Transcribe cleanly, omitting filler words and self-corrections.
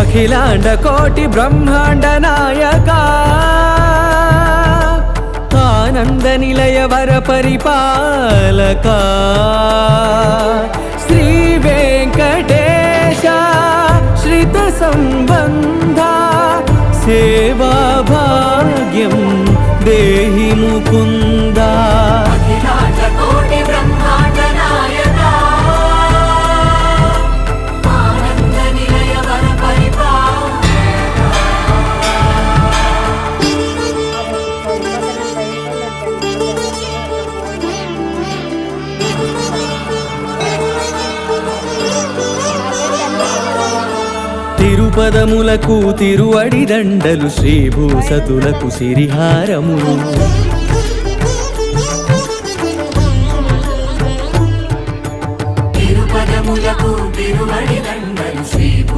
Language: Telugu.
అఖిలాండ కోటి బ్రహ్మాండ నాయక ఆనంద నిలయ వర పరిపాలక శ్రీ వెంకటేశ శ్రిత సంబంధ సేవా భాగ్యం దేహి ముకుంద. తిరుపదములకు తిరువడి దండలు శ్రీభూసతులకు సిరిహారములు తిరుపదములకు తిరువడి దండలు శ్రీభూ